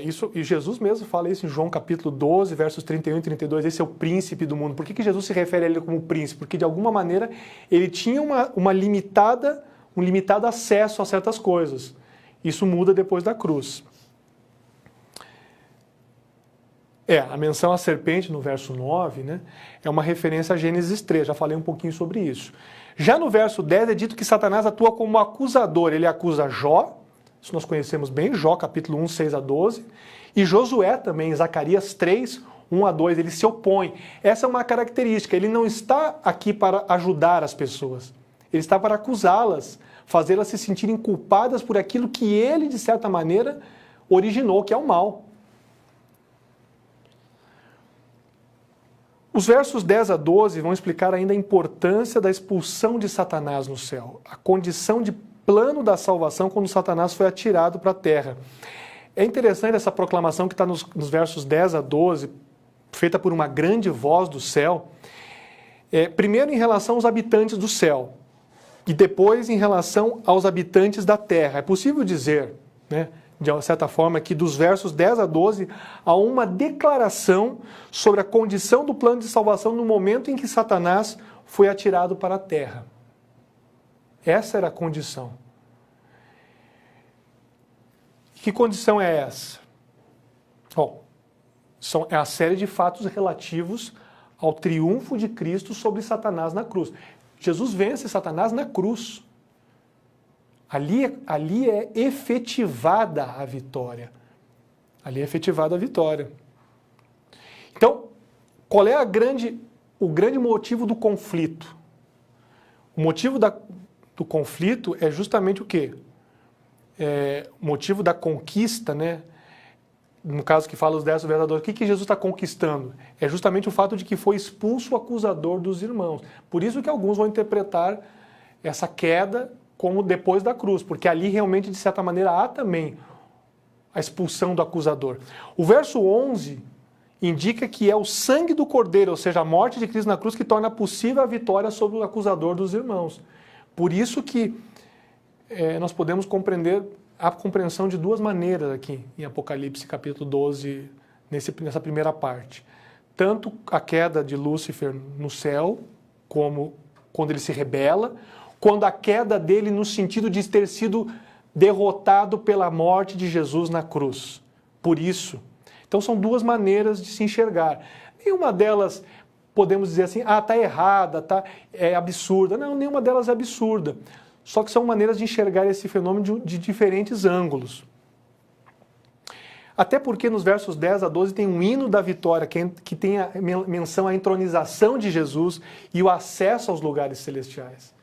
isso, e Jesus mesmo fala isso em João capítulo 12, versos 31 e 32, esse é o príncipe do mundo. Por que Jesus se refere a ele como príncipe? Porque, de alguma maneira, ele tinha um limitado acesso a certas coisas. Isso muda depois da cruz. A menção à serpente no verso 9, né, é uma referência a Gênesis 3, já falei um pouquinho sobre isso. Já no verso 10 é dito que Satanás atua como acusador, ele acusa Jó, isso nós conhecemos bem, Jó capítulo 1, 6 a 12, e Josué também, em Zacarias 3, 1 a 2, ele se opõe. Essa é uma característica, ele não está aqui para ajudar as pessoas, ele está para acusá-las, fazê-las se sentirem culpadas por aquilo que ele, de certa maneira, originou, que é o mal. Os versos 10 a 12 vão explicar ainda a importância da expulsão de Satanás no céu, a condição de plano da salvação quando Satanás foi atirado para a terra. É interessante essa proclamação que está nos versos 10 a 12, feita por uma grande voz do céu, primeiro em relação aos habitantes do céu, e depois em relação aos habitantes da terra. É possível dizer, né, de certa forma, que dos versos 10 a 12 há uma declaração sobre a condição do plano de salvação no momento em que Satanás foi atirado para a terra. Essa era a condição. Que condição é essa? É a série de fatos relativos ao triunfo de Cristo sobre Satanás na cruz. Jesus vence Satanás na cruz. Ali é efetivada a vitória. Ali é efetivada a vitória. Então, qual é o grande motivo do conflito? O motivo do conflito é justamente o quê? O motivo da conquista, né? No caso que fala os 10 verdadeiros, o que Jesus está conquistando? É justamente o fato de que foi expulso o acusador dos irmãos. Por isso que alguns vão interpretar essa queda como depois da cruz, porque ali realmente, de certa maneira, há também a expulsão do acusador. O verso 11 indica que é o sangue do Cordeiro, ou seja, a morte de Cristo na cruz, que torna possível a vitória sobre o acusador dos irmãos. Por isso que nós podemos compreender a compreensão de duas maneiras aqui em Apocalipse capítulo 12, nessa primeira parte. Tanto a queda de Lúcifer no céu, como quando ele se rebela, quando a queda dele no sentido de ter sido derrotado pela morte de Jesus na cruz. Por isso. Então são duas maneiras de se enxergar. Nenhuma delas podemos dizer assim, está errada, é absurda. Não, nenhuma delas é absurda. Só que são maneiras de enxergar esse fenômeno de diferentes ângulos. Até porque nos versos 10 a 12 tem um hino da vitória, que tem a menção à entronização de Jesus e o acesso aos lugares celestiais.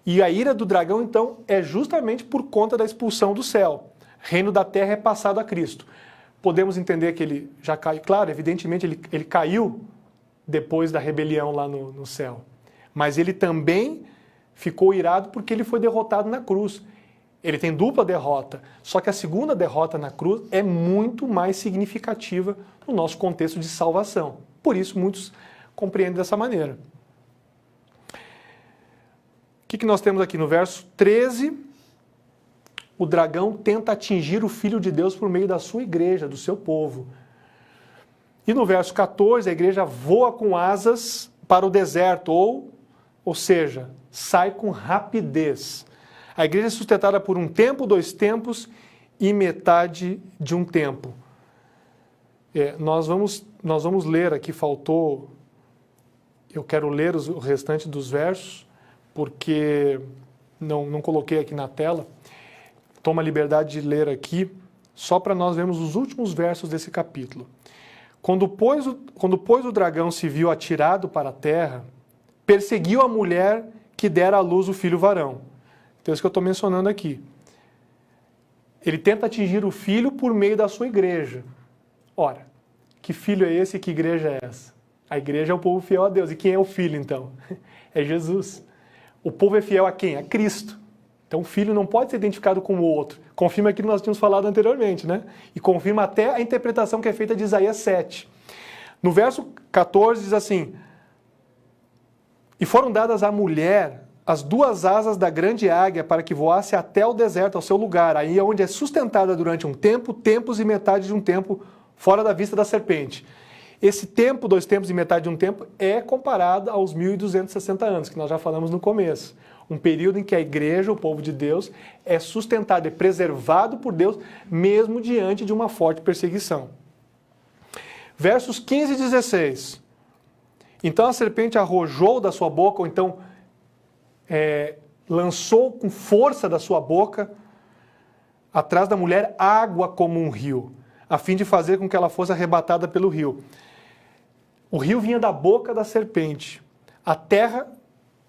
E a ira do dragão, então, é justamente por conta da expulsão do céu. Reino da terra é passado a Cristo. Podemos entender que ele já caiu. Claro, evidentemente, ele caiu depois da rebelião lá no céu. Mas ele também ficou irado porque ele foi derrotado na cruz. Ele tem dupla derrota, só que a segunda derrota na cruz é muito mais significativa no nosso contexto de salvação. Por isso, muitos compreendem dessa maneira. O que nós temos aqui no verso 13? O dragão tenta atingir o Filho de Deus por meio da sua igreja, do seu povo. E no verso 14, a igreja voa com asas para o deserto, ou seja, sai com rapidez. A igreja é sustentada por um tempo, 2 tempos e metade de um tempo. Nós vamos ler aqui, faltou... Eu quero ler o restante dos versos, porque não coloquei aqui na tela. Toma a liberdade de ler aqui, só para nós vermos os últimos versos desse capítulo. Quando, pois, o dragão se viu atirado para a terra, perseguiu a mulher que dera à luz o filho varão. Então, é isso que eu estou mencionando aqui. Ele tenta atingir o filho por meio da sua igreja. Ora, que filho é esse e que igreja é essa? A igreja é o povo fiel a Deus. E quem é o filho, então? É Jesus. O povo é fiel a quem? A Cristo. Então o filho não pode ser identificado com o outro. Confirma aquilo que nós tínhamos falado anteriormente, né? E confirma até a interpretação que é feita de Isaías 7. No verso 14 diz assim: e foram dadas à mulher as 2 asas da grande águia para que voasse até o deserto, ao seu lugar, aí é onde é sustentada durante um tempo, tempos e metade de um tempo, fora da vista da serpente. Esse tempo, 2 tempos e metade de um tempo, é comparado aos 1260 anos, que nós já falamos no começo. Um período em que a igreja, o povo de Deus, é sustentado, é preservado por Deus, mesmo diante de uma forte perseguição. Versos 15 e 16. Então a serpente arrojou da sua boca, ou então lançou com força da sua boca, atrás da mulher, água como um rio, a fim de fazer com que ela fosse arrebatada pelo rio. O rio vinha da boca da serpente. A terra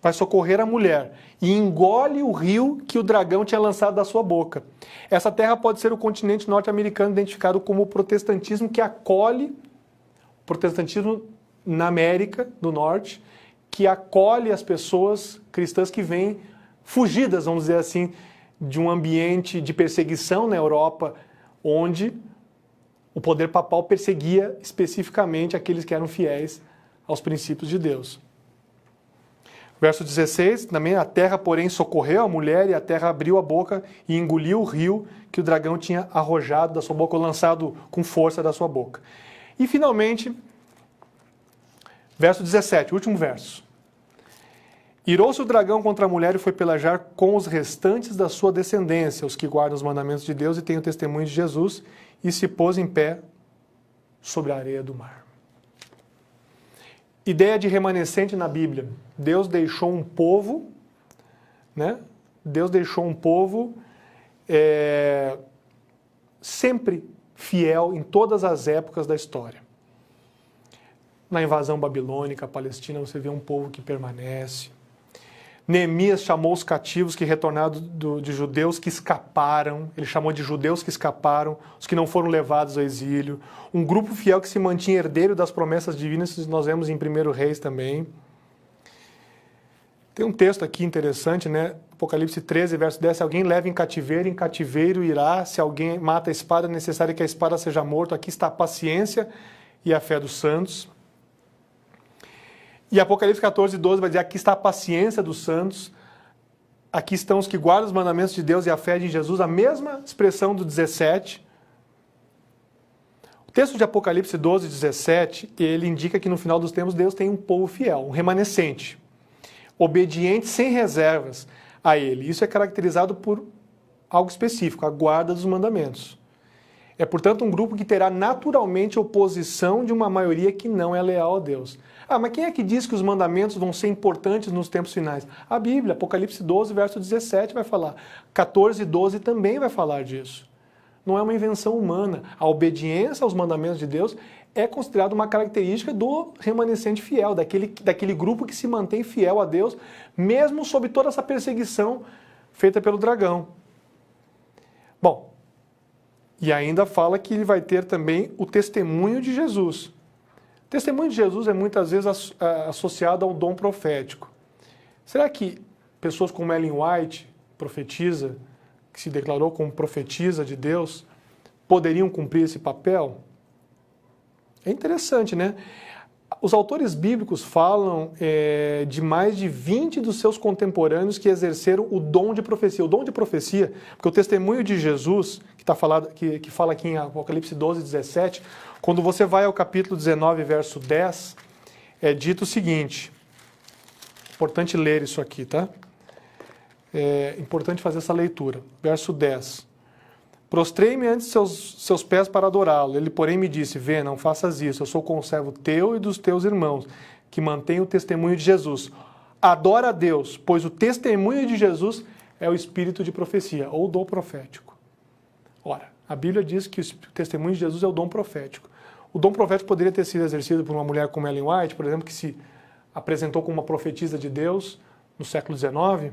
vai socorrer a mulher e engole o rio que o dragão tinha lançado da sua boca. Essa terra pode ser o continente norte-americano, identificado como o protestantismo, que acolhe o protestantismo na América do Norte, que acolhe as pessoas cristãs que vêm fugidas, vamos dizer assim, de um ambiente de perseguição na Europa, onde o poder papal perseguia especificamente aqueles que eram fiéis aos princípios de Deus. Verso 16, também a terra, porém, socorreu a mulher e a terra abriu a boca e engoliu o rio que o dragão tinha arrojado da sua boca, ou lançado com força da sua boca. E, finalmente, verso 17, último verso. Irou-se o dragão contra a mulher e foi pelejar com os restantes da sua descendência, os que guardam os mandamentos de Deus e têm o testemunho de Jesus, e se pôs em pé sobre a areia do mar. Ideia de remanescente na Bíblia. Deus deixou um povo, né? Deus deixou um povo sempre fiel em todas as épocas da história. Na invasão babilônica, a Palestina, você vê um povo que permanece. Neemias chamou os cativos que retornaram de judeus que escaparam, ele chamou de judeus que escaparam, os que não foram levados ao exílio. Um grupo fiel que se mantinha herdeiro das promessas divinas, nós vemos em 1 Reis também. Tem um texto aqui interessante, né? Apocalipse 13, verso 10, se alguém leva em cativeiro irá, se alguém mata a espada, é necessário que a espada seja morta. Aqui está a paciência e a fé dos santos. E Apocalipse 14, 12 vai dizer, aqui está a paciência dos santos, aqui estão os que guardam os mandamentos de Deus e a fé de Jesus, a mesma expressão do 17. O texto de Apocalipse 12, 17, ele indica que no final dos tempos Deus tem um povo fiel, um remanescente, obediente sem reservas a ele. Isso é caracterizado por algo específico, a guarda dos mandamentos. É, portanto, um grupo que terá naturalmente oposição de uma maioria que não é leal a Deus. Ah, mas quem é que diz que os mandamentos vão ser importantes nos tempos finais? A Bíblia, Apocalipse 12, verso 17 vai falar. 14, 12 também vai falar disso. Não é uma invenção humana. A obediência aos mandamentos de Deus é considerada uma característica do remanescente fiel, daquele grupo que se mantém fiel a Deus, mesmo sob toda essa perseguição feita pelo dragão. Bom, e ainda fala que ele vai ter também o testemunho de Jesus. O testemunho de Jesus é muitas vezes associado ao dom profético. Será que pessoas como Ellen White, profetisa, que se declarou como profetisa de Deus, poderiam cumprir esse papel? É interessante, né? Os autores bíblicos falam de mais de 20 dos seus contemporâneos que exerceram o dom de profecia. O dom de profecia, porque o testemunho de Jesus, que fala aqui em Apocalipse 12, 17, quando você vai ao capítulo 19, verso 10, é dito o seguinte, importante ler isso aqui, tá? É importante fazer essa leitura. Verso 10. Prostrei-me ante seus pés para adorá-lo. Ele, porém, me disse, vê, não faças isso, eu sou conservo teu e dos teus irmãos, que mantêm o testemunho de Jesus. Adora a Deus, pois o testemunho de Jesus é o espírito de profecia, ou dom profético. Ora, a Bíblia diz que o testemunho de Jesus é o dom profético. O dom profético poderia ter sido exercido por uma mulher como Ellen White, por exemplo, que se apresentou como uma profetisa de Deus no século XIX.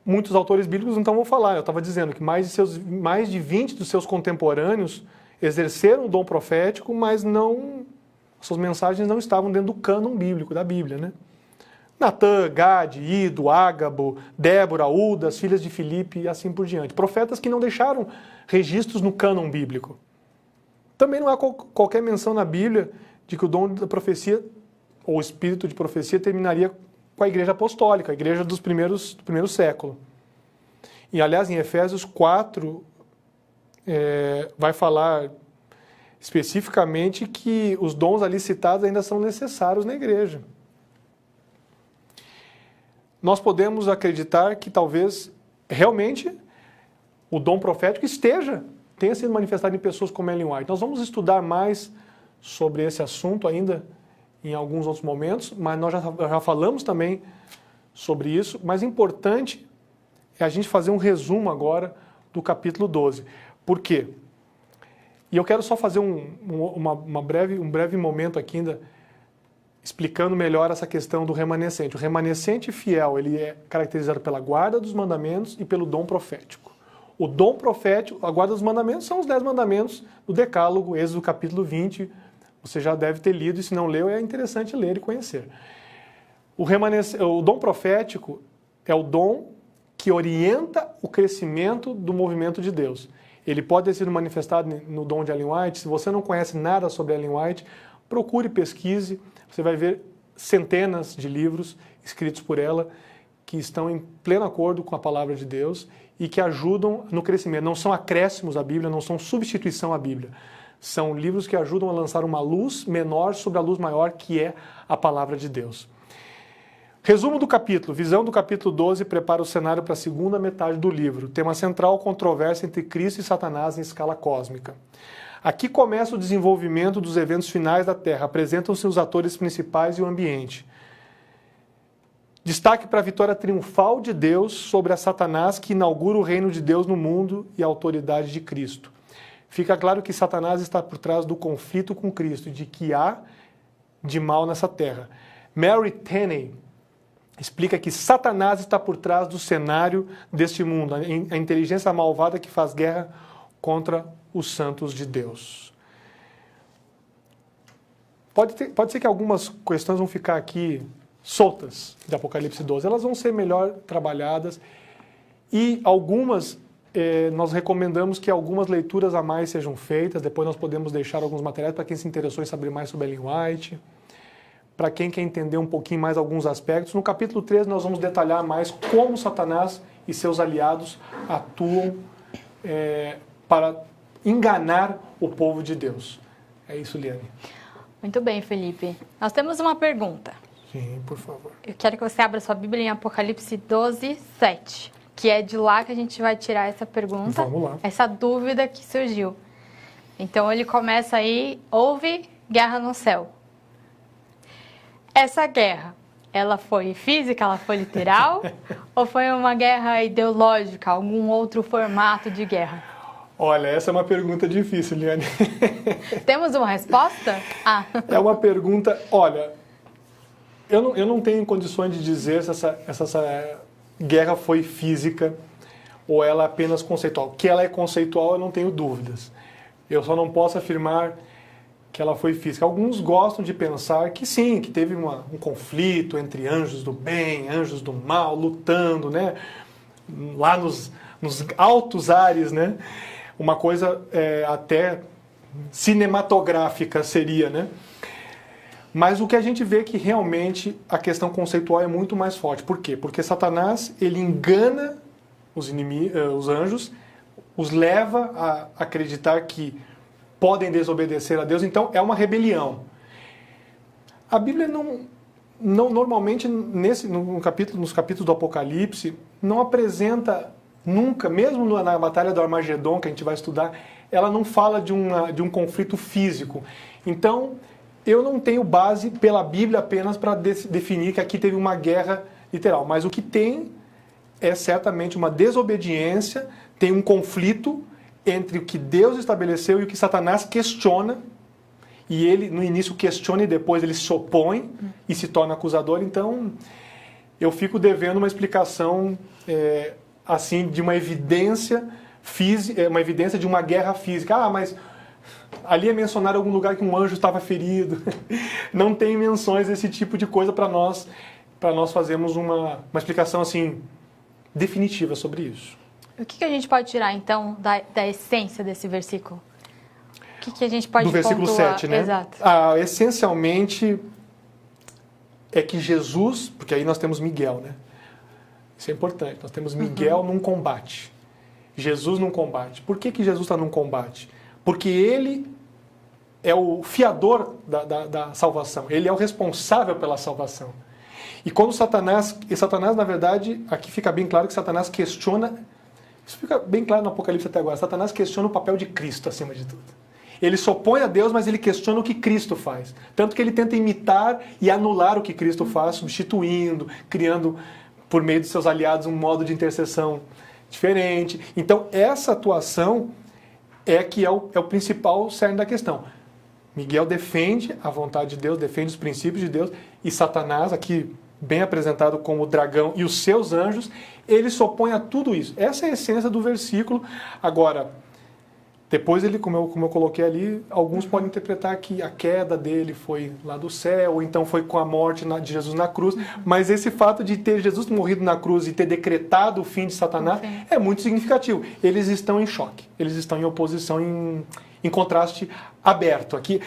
Muitos autores bíblicos então vão falar, eu estava dizendo que mais de 20 dos seus contemporâneos exerceram o dom profético, mas suas mensagens não estavam dentro do cânon bíblico, da Bíblia, né? Natã, Gade, Ido, Ágabo, Débora, Uda, as filhas de Filipe e assim por diante. Profetas que não deixaram registros no cânon bíblico. Também não há qualquer menção na Bíblia de que o dom da profecia, ou o espírito de profecia, terminaria com a igreja apostólica, a igreja do primeiro século. E, aliás, em Efésios 4, vai falar especificamente que os dons ali citados ainda são necessários na igreja. Nós podemos acreditar que talvez realmente o dom profético tenha sido manifestado em pessoas como Ellen White. Nós vamos estudar mais sobre esse assunto ainda em alguns outros momentos, mas nós já falamos também sobre isso. Mas importante é a gente fazer um resumo agora do capítulo 12. Por quê? E eu quero só fazer um breve momento aqui ainda, explicando melhor essa questão do remanescente. O remanescente fiel, ele é caracterizado pela guarda dos mandamentos e pelo dom profético. O dom profético, a guarda dos mandamentos, são os 10 mandamentos do Decálogo, Êxodo capítulo 20. Você já deve ter lido, e se não leu, é interessante ler e conhecer. O dom profético é o dom que orienta o crescimento do movimento de Deus. Ele pode ter sido manifestado no dom de Ellen White. Se você não conhece nada sobre Ellen White, procure, pesquise. Você vai ver centenas de livros escritos por ela que estão em pleno acordo com a palavra de Deus e que ajudam no crescimento. Não são acréscimos à Bíblia, não são substituição à Bíblia. São livros que ajudam a lançar uma luz menor sobre a luz maior, que é a palavra de Deus. Resumo do capítulo. Visão do capítulo 12 prepara o cenário para a segunda metade do livro. Tema central, controvérsia entre Cristo e Satanás em escala cósmica. Aqui começa o desenvolvimento dos eventos finais da Terra. Apresentam-se os atores principais e o ambiente. Destaque para a vitória triunfal de Deus sobre a Satanás, que inaugura o reino de Deus no mundo e a autoridade de Cristo. Fica claro que Satanás está por trás do conflito com Cristo, de que há de mal nessa terra. Mary Tenney explica que Satanás está por trás do cenário deste mundo, a inteligência malvada que faz guerra contra os santos de Deus. Pode ser que algumas questões vão ficar aqui soltas de Apocalipse 12, elas vão ser melhor trabalhadas e algumas, nós recomendamos que algumas leituras a mais sejam feitas, depois nós podemos deixar alguns materiais para quem se interessou em saber mais sobre Ellen White, para quem quer entender um pouquinho mais alguns aspectos. No capítulo 13 nós vamos detalhar mais como Satanás e seus aliados atuam para enganar o povo de Deus. É isso, Liane. Muito bem, Felipe. Nós temos uma pergunta. Sim, por favor. Eu quero que você abra sua Bíblia em Apocalipse 12, 7, que é de lá que a gente vai tirar essa pergunta. Vamos lá. Essa dúvida que surgiu. Então ele começa aí, houve guerra no céu. Essa guerra, ela foi física, ela foi literal? Ou foi uma guerra ideológica, algum outro formato de guerra? Olha, essa é uma pergunta difícil, Liane. Temos uma resposta? É uma pergunta, olha, eu não tenho condições de dizer se essa guerra foi física ou ela é apenas conceitual. Que ela é conceitual, eu não tenho dúvidas. Eu só não posso afirmar que ela foi física. Alguns gostam de pensar que sim, que teve um conflito entre anjos do bem, anjos do mal, lutando, né? Lá nos altos ares, né? Uma coisa até cinematográfica seria, né? Mas o que a gente vê é que realmente a questão conceitual é muito mais forte. Por quê? Porque Satanás, ele engana os anjos, os leva a acreditar que podem desobedecer a Deus, então é uma rebelião. A Bíblia não normalmente, nos capítulos do Apocalipse, não apresenta nunca, mesmo na Batalha do Armagedon, que a gente vai estudar, ela não fala de um conflito físico. Então, eu não tenho base pela Bíblia apenas para definir que aqui teve uma guerra literal, mas o que tem é certamente uma desobediência, tem um conflito entre o que Deus estabeleceu e o que Satanás questiona, e ele no início questiona e depois ele se opõe e se torna acusador. Então eu fico devendo uma explicação assim de uma evidência física, uma evidência de uma guerra física. Mas ali é mencionado algum lugar que um anjo estava ferido. Não tem menções desse tipo de coisa para nós para nós fazermos uma explicação assim definitiva sobre isso. O que a gente pode tirar, então, da essência desse versículo? O que a gente pode pontuar? Do versículo 7, né? Exato. Essencialmente, é que Jesus... Porque aí nós temos Miguel, né? Isso é importante. Nós temos Miguel num combate. Jesus num combate. Por que Jesus está num combate? Porque ele é o fiador da salvação. Ele é o responsável pela salvação. E quando Satanás, na verdade, aqui fica bem claro que Satanás questiona, isso fica bem claro no Apocalipse até agora, Satanás questiona o papel de Cristo acima de tudo. Ele se opõe a Deus, mas ele questiona o que Cristo faz. Tanto que ele tenta imitar e anular o que Cristo faz, substituindo, criando, por meio de seus aliados, um modo de intercessão diferente. Então, essa atuação é que é o principal cerne da questão. Miguel defende a vontade de Deus, defende os princípios de Deus, e Satanás, aqui bem apresentado como o dragão e os seus anjos, ele se opõe a tudo isso. Essa é a essência do versículo. Agora, depois ele, como eu coloquei ali, alguns podem interpretar que a queda dele foi lá do céu, ou então foi com a morte de Jesus na cruz, mas esse fato de ter Jesus morrido na cruz e ter decretado o fim de Satanás é muito significativo. Eles estão em choque, eles estão em oposição, em contraste aberto. Aqui,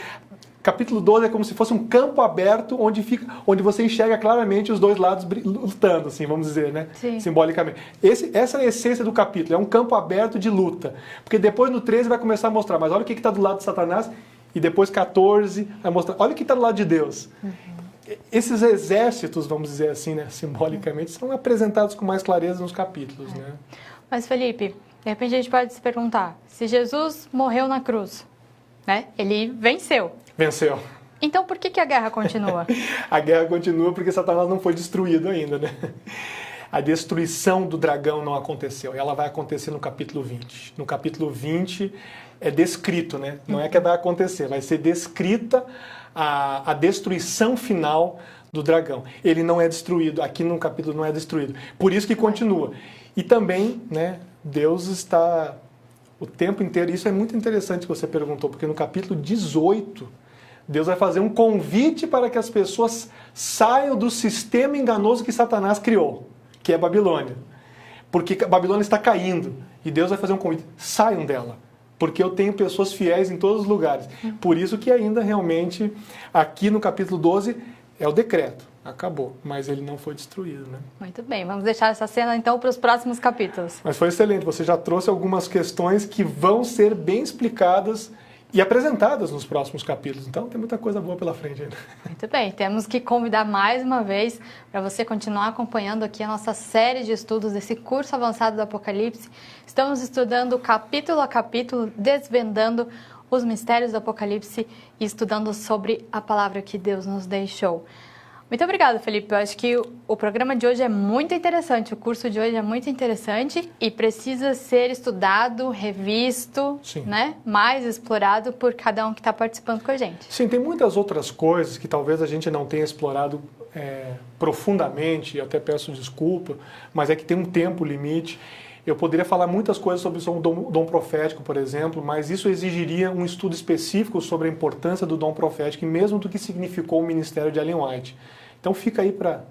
capítulo 12 é como se fosse um campo aberto onde você enxerga claramente os dois lados lutando, assim, vamos dizer, né? Sim. Simbolicamente. Essa é a essência do capítulo, é um campo aberto de luta. Porque depois no 13 vai começar a mostrar, mas olha o que está do lado de Satanás, e depois 14 vai mostrar, olha o que está do lado de Deus. Esses exércitos, vamos dizer assim, né, simbolicamente, são apresentados com mais clareza nos capítulos, né? Mas, Felipe, de repente a gente pode se perguntar, se Jesus morreu na cruz, né? Ele venceu. Venceu. Então por que a guerra continua? A guerra continua porque Satanás não foi destruído ainda, né? A destruição do dragão não aconteceu. Ela vai acontecer no capítulo 20. No capítulo 20 é descrito, né? Não é que vai acontecer, vai ser descrita a destruição final do dragão. Ele não é destruído, aqui no capítulo não é destruído. Por isso que continua. E também, né, Deus está o tempo inteiro, isso é muito interessante que você perguntou, porque no capítulo 18, Deus vai fazer um convite para que as pessoas saiam do sistema enganoso que Satanás criou, que é a Babilônia. Porque a Babilônia está caindo, e Deus vai fazer um convite, saiam dela, porque eu tenho pessoas fiéis em todos os lugares. Por isso que ainda realmente, aqui no capítulo 12, é o decreto. Acabou, mas ele não foi destruído, né? Muito bem, vamos deixar essa cena então para os próximos capítulos. Mas foi excelente, você já trouxe algumas questões que vão ser bem explicadas e apresentadas nos próximos capítulos. Então tem muita coisa boa pela frente ainda. Muito bem, temos que convidar mais uma vez para você continuar acompanhando aqui a nossa série de estudos desse curso avançado do Apocalipse. Estamos estudando capítulo a capítulo, desvendando os mistérios do Apocalipse e estudando sobre a palavra que Deus nos deixou. Muito obrigada, Felipe. Eu acho que o programa de hoje é muito interessante, o curso de hoje é muito interessante e precisa ser estudado, revisto, né? Mais explorado por cada um que está participando com a gente. Sim, tem muitas outras coisas que talvez a gente não tenha explorado profundamente, eu até peço desculpa, mas é que tem um tempo limite. Eu poderia falar muitas coisas sobre o dom profético, por exemplo, mas isso exigiria um estudo específico sobre a importância do dom profético e mesmo do que significou o ministério de Ellen White. Então fica aí para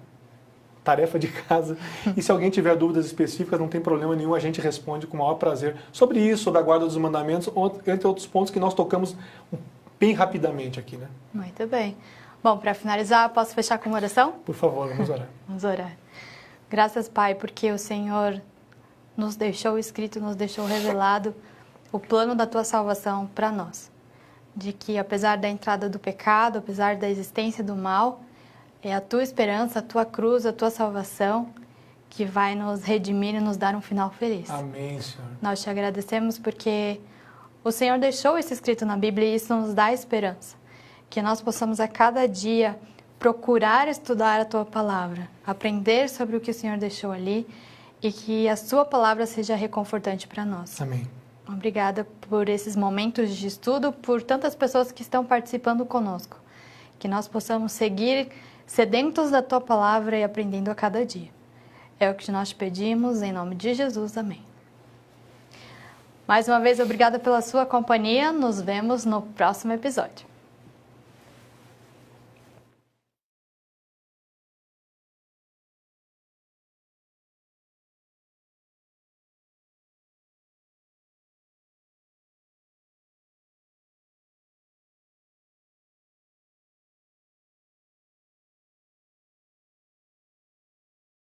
tarefa de casa. E se alguém tiver dúvidas específicas, não tem problema nenhum, a gente responde com o maior prazer sobre isso, sobre a guarda dos mandamentos, entre outros pontos que nós tocamos bem rapidamente aqui, né? Muito bem. Bom, para finalizar, posso fechar com uma oração? Por favor, vamos orar. Vamos orar. Graças, Pai, porque o Senhor nos deixou escrito, nos deixou revelado o plano da Tua salvação para nós. De que, apesar da entrada do pecado, apesar da existência do mal, é a Tua esperança, a Tua cruz, a Tua salvação que vai nos redimir e nos dar um final feliz. Amém, Senhor. Nós Te agradecemos porque o Senhor deixou isso escrito na Bíblia e isso nos dá esperança. Que nós possamos a cada dia procurar estudar a Tua palavra, aprender sobre o que o Senhor deixou ali e que a Sua palavra seja reconfortante para nós. Amém. Obrigada por esses momentos de estudo, por tantas pessoas que estão participando conosco. Que nós possamos seguir sedentos da Tua palavra e aprendendo a cada dia. É o que nós te pedimos, em nome de Jesus. Amém. Mais uma vez, obrigada pela sua companhia. Nos vemos no próximo episódio.